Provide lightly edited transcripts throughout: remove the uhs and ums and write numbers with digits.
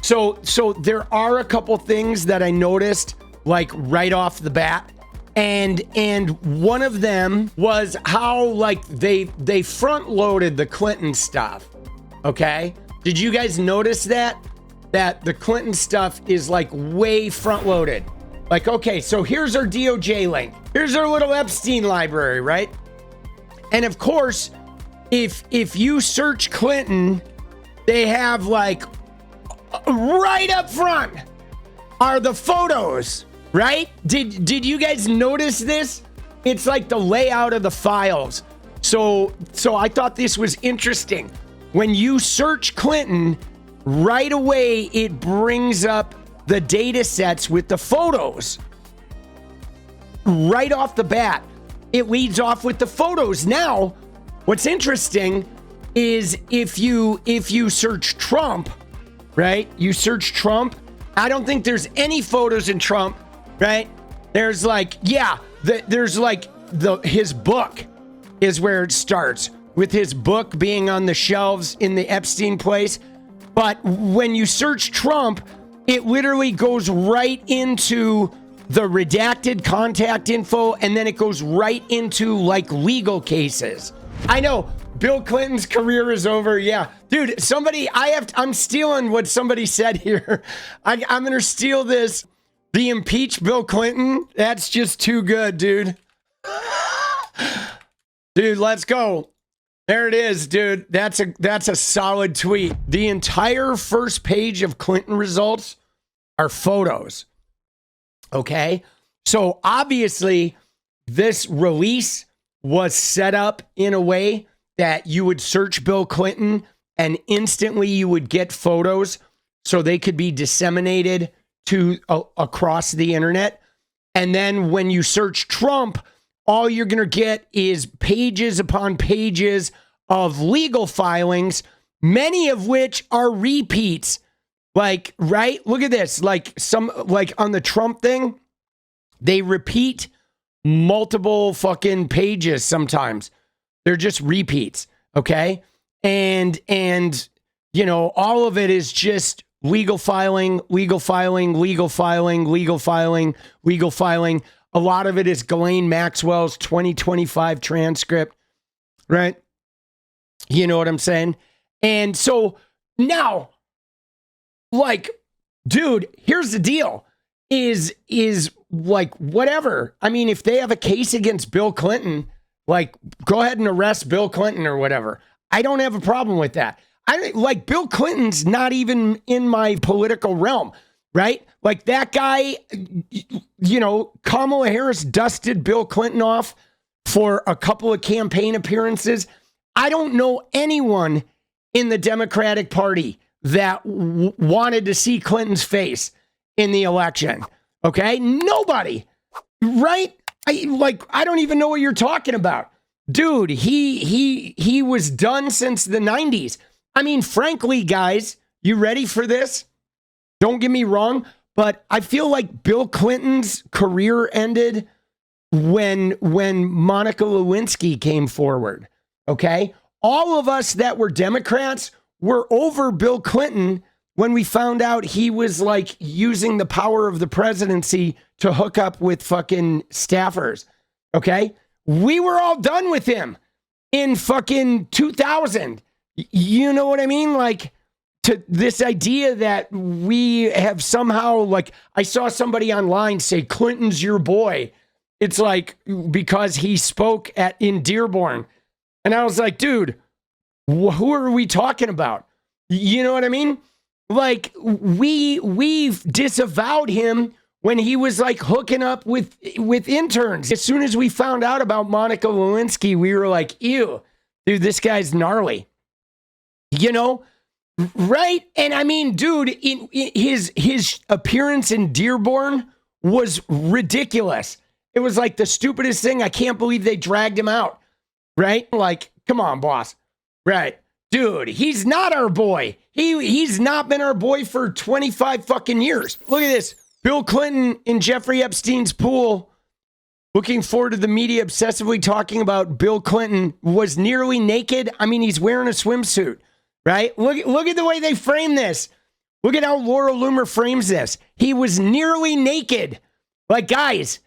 So there are a couple things that I noticed like right off the bat. And one of them was how like they front loaded the Clinton stuff. Okay? Did you guys notice that the Clinton stuff is like way front loaded? Like, okay, so here's our DOJ link. Here's our little Epstein library, right? And of course, if you search Clinton, they have like right up front are the photos, right? Did you guys notice this? It's like the layout of the files. So I thought this was interesting. When you search Clinton, right away it brings up the data sets with the photos. Right off the bat, it leads off with the photos. Now, what's interesting is if you search Trump, right? You search Trump. I don't think there's any photos in Trump, right? There's like, yeah, there's like his book is where it starts, with his book being on the shelves in the Epstein place. But when you search Trump, it literally goes right into the redacted contact info, and then it goes right into like legal cases. I know Bill Clinton's career is over. Yeah, dude, I'm stealing what somebody said here. I'm going to steal this. The impeach Bill Clinton. That's just too good, dude. Dude, let's go. There it is, dude. That's a solid tweet. The entire first page of Clinton results are photos. Okay? So obviously, this release was set up in a way that you would search Bill Clinton and instantly you would get photos so they could be disseminated to across the internet. And then when you search Trump, all you're going to get is pages upon pages of legal filings, many of which are repeats. Like, right? Look at this. Like on the Trump thing, they repeat multiple fucking pages sometimes. They're just repeats, okay? And you know, all of it is just legal filing, legal filing, legal filing, legal filing, legal filing. A lot of it is Ghislaine Maxwell's 2025 transcript, right? You know what I'm saying? And so now, like, dude, here's the deal. Is like, whatever. I mean, if they have a case against Bill Clinton, like, go ahead and arrest Bill Clinton or whatever. I don't have a problem with that. Like, Bill Clinton's not even in my political realm, right? Like, that guy, you know, Kamala Harris dusted Bill Clinton off for a couple of campaign appearances. I don't know anyone in the Democratic Party that wanted to see Clinton's face in the election. Okay? Nobody. Right? I don't even know what you're talking about. Dude, he was done since the 90s. I mean, frankly, guys, you ready for this? Don't get me wrong, but I feel like Bill Clinton's career ended when Monica Lewinsky came forward. Okay? All of us that were Democrats were over Bill Clinton when we found out he was like using the power of the presidency to hook up with fucking staffers. Okay? We were all done with him in fucking 2000. You know what I mean? Like, to this idea that we have somehow, like, I saw somebody online say Clinton's your boy. It's like because he spoke in Dearborn. And I was like, dude, who are we talking about? You know what I mean? Like, we've disavowed him when he was like hooking up with interns. As soon as we found out about Monica Lewinsky, we were like, ew, dude, this guy's gnarly. You know? Right? And I mean, dude, his appearance in Dearborn was ridiculous. It was like the stupidest thing. I can't believe they dragged him out. Right? Like, come on, boss. Right. Dude, he's not our boy. He's not been our boy for 25 fucking years. Look at this. Bill Clinton in Jeffrey Epstein's pool. Looking forward to the media obsessively talking about Bill Clinton was nearly naked. I mean, he's wearing a swimsuit, right? Look at the way they frame this. Look at how Laura Loomer frames this. He was nearly naked. Like, guys,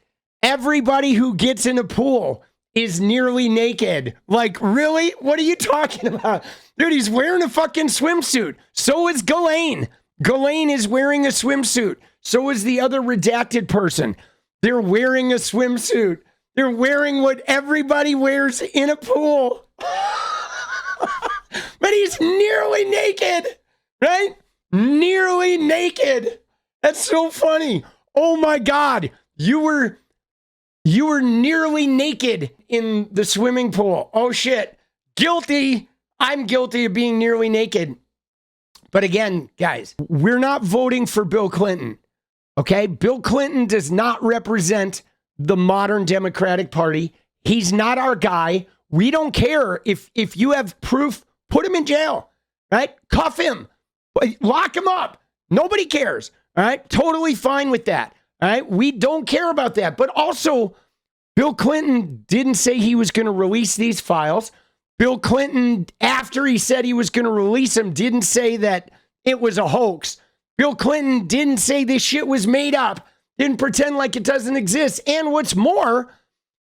everybody who gets in a pool is nearly naked. Like, really? What are you talking about? Dude, he's wearing a fucking swimsuit. So is 𝗙𝗟𝗡. 𝗙𝗟𝗡 is wearing a swimsuit. So is the other redacted person. They're wearing a swimsuit. They're wearing what everybody wears in a pool. But he's nearly naked, right? Nearly naked. That's so funny. Oh my God. You were nearly naked in the swimming pool. Oh shit. Guilty. I'm guilty of being nearly naked. But again, guys, we're not voting for Bill Clinton. Okay? Bill Clinton does not represent the modern Democratic Party. He's not our guy. We don't care if you have proof, put him in jail, right? Cuff him, lock him up. Nobody cares. All right? Totally fine with that. All right? We don't care about that. But also, Bill Clinton didn't say he was going to release these files. Bill Clinton, after he said he was going to release them, didn't say that it was a hoax. Bill Clinton didn't say this shit was made up, didn't pretend like it doesn't exist. And what's more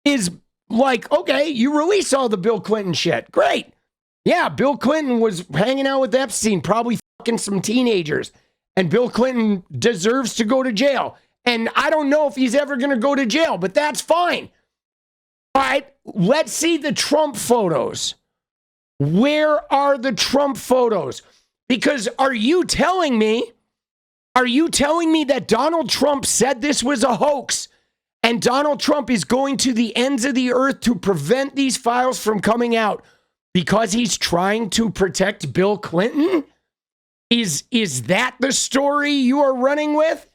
is like, okay, you release all the Bill Clinton shit. Great. Yeah, Bill Clinton was hanging out with Epstein, probably fucking some teenagers. And Bill Clinton deserves to go to jail. And I don't know if he's ever going to go to jail, but that's fine. All right, let's see the Trump photos. Where are the Trump photos? Because are you telling me that Donald Trump said this was a hoax and Donald Trump is going to the ends of the earth to prevent these files from coming out because he's trying to protect Bill Clinton? Is that the story you are running with?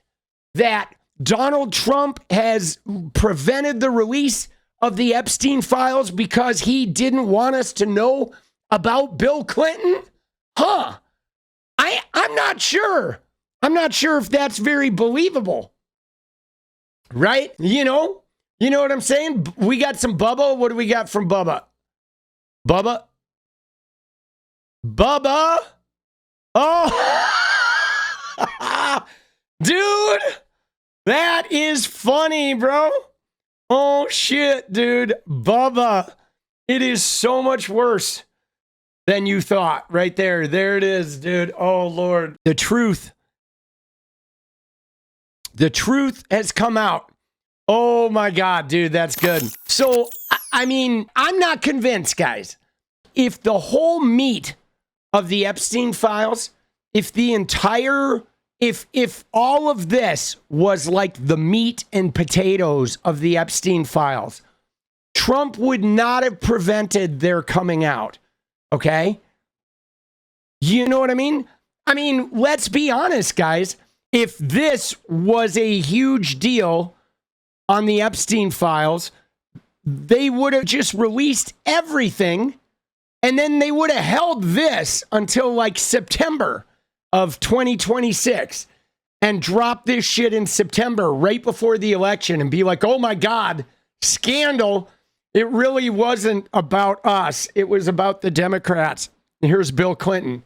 That Donald Trump has prevented the release of the Epstein files because he didn't want us to know about Bill Clinton? Huh. I'm not sure. I'm not sure if that's very believable. Right? You know what I'm saying? We got some Bubba. What do we got from Bubba? Bubba? Oh! Dude! That is funny, bro. Oh, shit, dude. Bubba. It is so much worse than you thought. Right there. There it is, dude. Oh, Lord. The truth has come out. Oh, my God, dude. That's good. So, I mean, I'm not convinced, guys. If the whole meat of the Epstein files, if all of this was like the meat and potatoes of the Epstein files, Trump would not have prevented their coming out. Okay? You know what I mean? I mean, let's be honest, guys. If this was a huge deal on the Epstein files, they would have just released everything and then they would have held this until like September of 2026 and drop this shit in September right before the election and be like, oh my God, scandal. It really wasn't about us. It was about the Democrats. Here's Bill Clinton,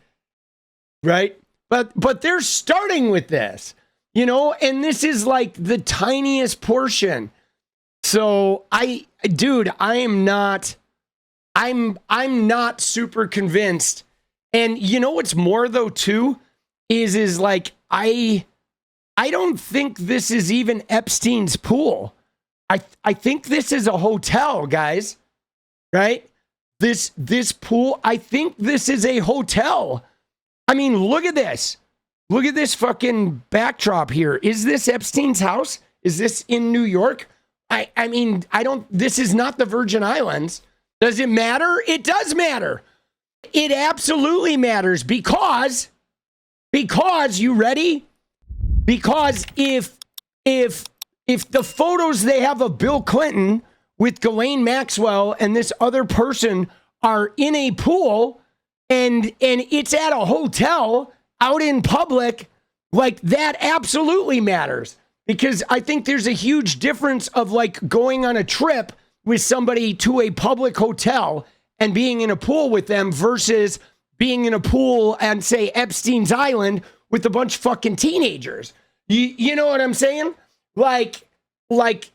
right? But they're starting with this, and this is like the tiniest portion. So I'm not super convinced. And you know what's more though too is like I don't think this is even Epstein's pool. I think this is a hotel, guys. Right? This pool, I think this is a hotel. I mean, look at this. Look at this fucking backdrop here. Is this Epstein's house? Is this in New York? I mean, this is not the Virgin Islands. Does it matter? It does matter. It absolutely matters because you ready? Because if the photos they have of Bill Clinton with Ghislaine Maxwell and this other person are in a pool and it's at a hotel out in public, like that absolutely matters. Because I think there's a huge difference of like going on a trip with somebody to a public hotel and being in a pool with them versus being in a pool and say Epstein's Island with a bunch of fucking teenagers. You know what I'm saying? Like,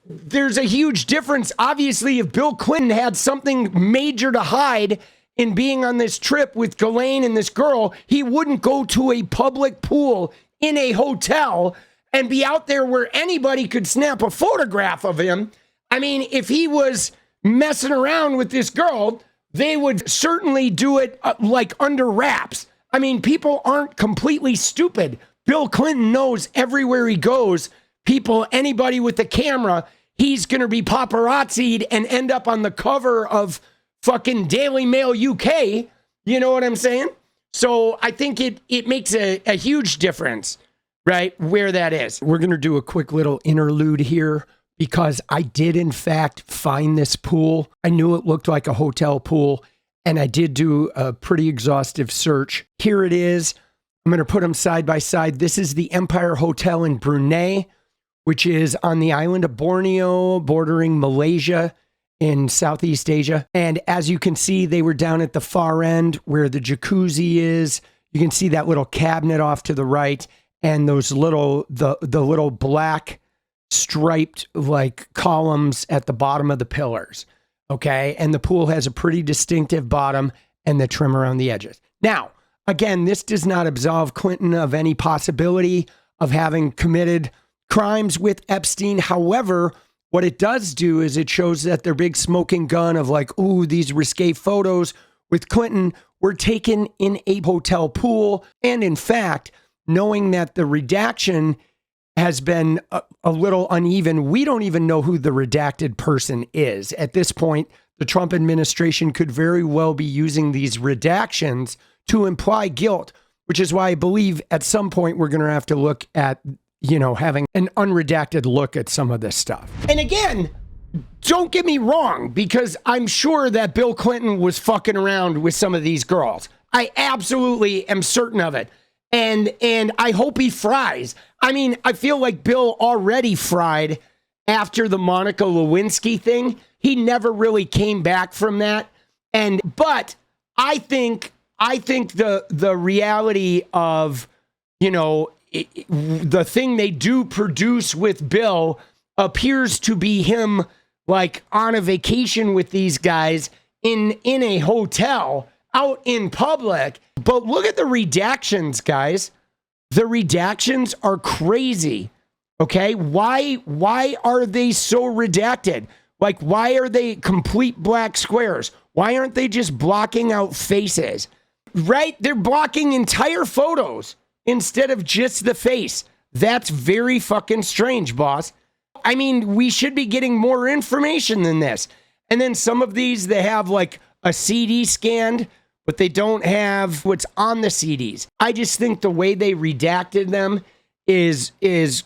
there's a huge difference. Obviously, if Bill Clinton had something major to hide in being on this trip with Ghislaine and this girl, he wouldn't go to a public pool in a hotel and be out there where anybody could snap a photograph of him. I mean, if he was messing around with this girl, they would certainly do it like under wraps. I mean, people aren't completely stupid. Bill Clinton knows everywhere he goes, anybody with a camera, he's going to be paparazzi'd and end up on the cover of fucking Daily Mail UK. You know what I'm saying? So I think it makes a huge difference, right, where that is. We're going to do a quick little interlude here because I did, in fact, find this pool. I knew it looked like a hotel pool, and I did do a pretty exhaustive search. Here it is. I'm going to put them side by side. This is the Empire Hotel in Brunei, which is on the island of Borneo, bordering Malaysia in Southeast Asia. And as you can see, they were down at the far end where the jacuzzi is. You can see that little cabinet off to the right and those little, the little black striped like columns at the bottom of the pillars. Okay. And the pool has a pretty distinctive bottom and the trim around the edges. Now, again, this does not absolve Clinton of any possibility of having committed crimes with Epstein. However, what it does do is it shows that their big smoking gun of like, ooh, these risque photos with Clinton were taken in a hotel pool. And in fact, knowing that the redaction has been a little uneven, we don't even know who the redacted person is. At this point, the Trump administration could very well be using these redactions to imply guilt, which is why I believe at some point we're going to have to look at, you know, having an unredacted look at some of this stuff. And again, don't get me wrong, because I'm sure that Bill Clinton was fucking around with some of these girls. I absolutely am certain of it. And I hope he fries. I mean, I feel like Bill already fried after the Monica Lewinsky thing. He never really came back from that. But I think the reality of, you know, the thing they do produce with Bill appears to be him like on a vacation with these guys in a hotel out in public. But look at the redactions, guys. The redactions are crazy. Okay? Why are they so redacted? Like, why are they complete black squares? Why aren't they just blocking out faces? Right? They're blocking entire photos instead of just the face. That's very fucking strange, boss. I mean, we should be getting more information than this. And then some of these, they have like a CD scanned, but they don't have what's on the CDs. I just think the way they redacted them is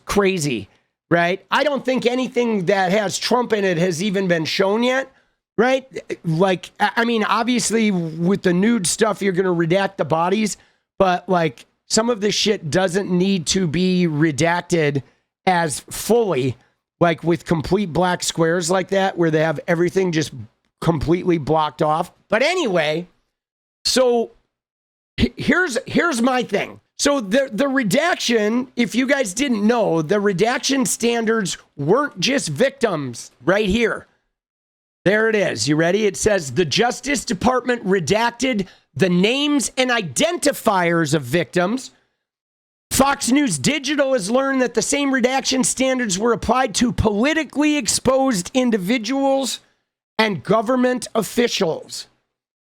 crazy, right? I don't think anything that has Trump in it has even been shown yet, right? Like, I mean, obviously with the nude stuff, you're going to redact the bodies, but like some of this shit doesn't need to be redacted as fully, like with complete black squares like that, where they have everything just completely blocked off. But anyway, so here's my thing. So the redaction, if you guys didn't know, the redaction standards weren't just victims right here. There it is. You ready? It says the Justice Department redacted the names and identifiers of victims. Fox News Digital has learned that the same redaction standards were applied to politically exposed individuals and government officials.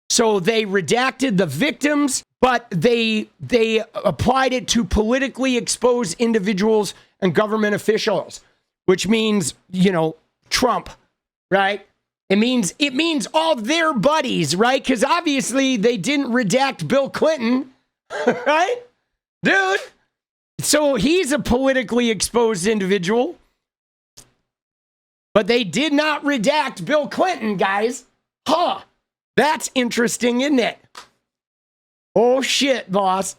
So they redacted the victims, but they applied it to politically exposed individuals and government officials, which means, you know, Trump, right? It means all their buddies, right? Because obviously they didn't redact Bill Clinton, right? Dude. So he's a politically exposed individual, but they did not redact Bill Clinton, guys. Huh. That's interesting, isn't it? Oh, shit, boss.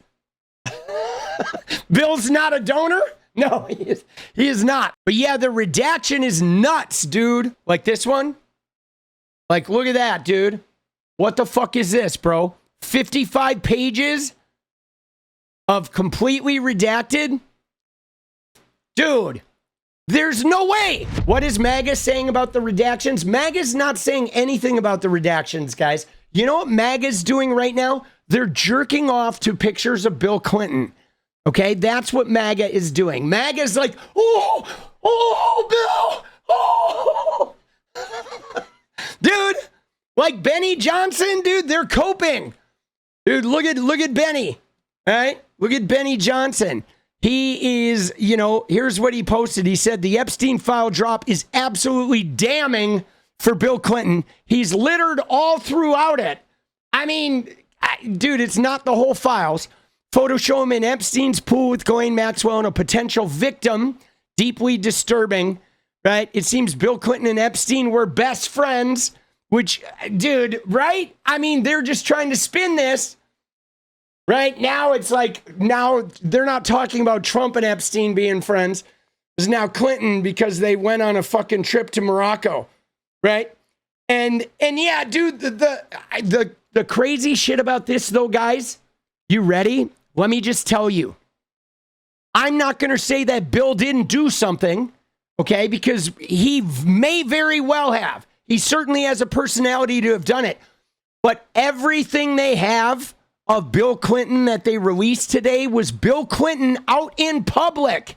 Bill's not a donor? No, he is not. But yeah, the redaction is nuts, dude. Like this one. Like, look at that, dude. What the fuck is this, bro? 55 pages? of completely redacted? Dude, there's no way. What is MAGA saying about the redactions? MAGA's not saying anything about the redactions, guys. You know what MAGA's doing right now? They're jerking off to pictures of Bill Clinton. Okay, that's what MAGA is doing. MAGA's like, oh, Bill, oh. Dude, like Benny Johnson, dude, they're coping. Dude, look at Benny, all right? Look at Benny Johnson. He is, you know, here's what he posted. He said, the Epstein file drop is absolutely damning for Bill Clinton. He's littered all throughout it. I mean, dude, it's not the whole files. Photos show him in Epstein's pool with Ghislaine Maxwell and a potential victim. Deeply disturbing, right? It seems Bill Clinton and Epstein were best friends, which, dude, right? I mean, they're just trying to spin this. Right now, it's like, now they're not talking about Trump and Epstein being friends. It's now Clinton because they went on a fucking trip to Morocco, right? And yeah, dude, the crazy shit about this though, guys, you ready? Let me just tell you. I'm not going to say that Bill didn't do something, okay? Because he may very well have. He certainly has a personality to have done it. But everything they have of Bill Clinton that they released today was Bill Clinton out in public,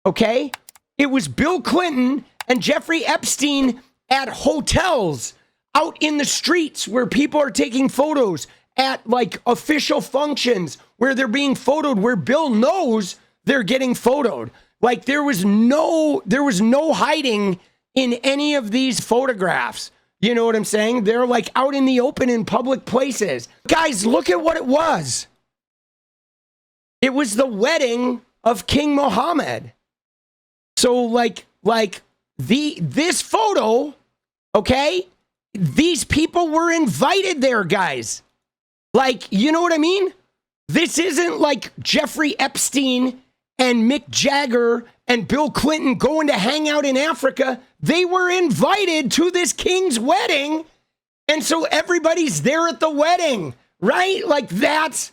okay? It was Bill Clinton and Jeffrey Epstein at hotels, out in the streets where people are taking photos, at like official functions where they're being photoed, where Bill knows they're getting photoed. Like there was no hiding in any of these photographs. You know what I'm saying? They're like out in the open in public places. Guys, look at what it was. It was the wedding of King Mohammed. So like this photo, okay? These people were invited there, guys. Like, you know what I mean? This isn't like Jeffrey Epstein and Mick Jagger and Bill Clinton going to hang out in Africa. They were invited to this king's wedding. And so everybody's there at the wedding, right? Like that's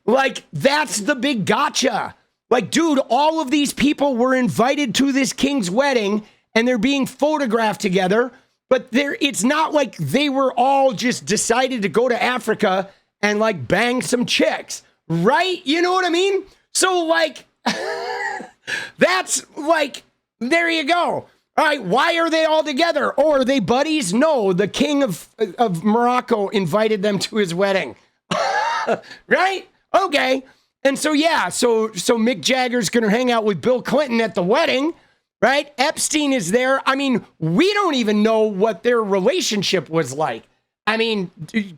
the big gotcha. Like, dude, all of these people were invited to this king's wedding and they're being photographed together. But it's not like they were all just decided to go to Africa and like bang some chicks, right? You know what I mean? So like, that's like, there you go. All right, why are they all together? Or are they buddies? No, the king of Morocco invited them to his wedding. Right? Okay. And so, yeah, so Mick Jagger's going to hang out with Bill Clinton at the wedding, right? Epstein is there. I mean, we don't even know what their relationship was like. I mean,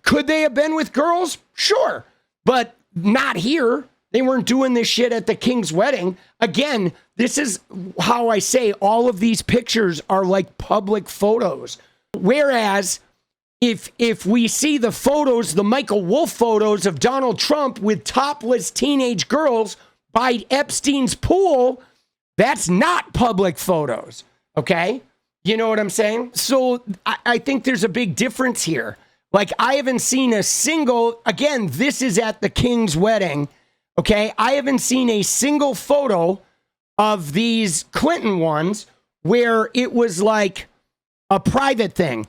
could they have been with girls? Sure, but not here. They weren't doing this shit at the king's wedding. Again, this is how I say all of these pictures are like public photos. Whereas if we see the photos, the Michael Wolff photos of Donald Trump with topless teenage girls by Epstein's pool, that's not public photos, okay? You know what I'm saying? So I think there's a big difference here. Like, I haven't seen a single, again, this is at the king's wedding, okay? I haven't seen a single photo of these Clinton ones where it was like a private thing.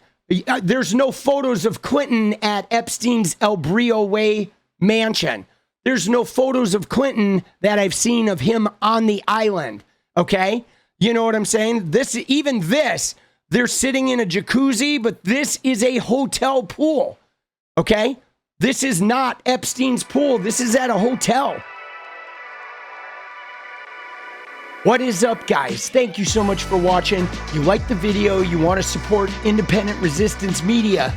There's no photos of Clinton at Epstein's 𝗙𝗪𝗟 mansion. There's no photos of Clinton that I've seen of him on the island, okay? You know what I'm saying? Even this, they're sitting in a jacuzzi, but this is a hotel pool, okay? This is not Epstein's pool. This is at a hotel. What is up, guys? Thank you so much for watching. If you like the video, you want to support independent resistance media,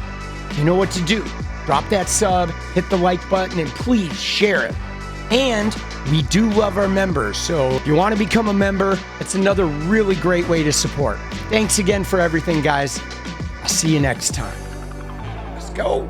you know what to do. Drop that sub, hit the like button, and please share it. And we do love our members, so if you want to become a member, it's another really great way to support. Thanks again for everything, guys. I'll see you next time. Let's go.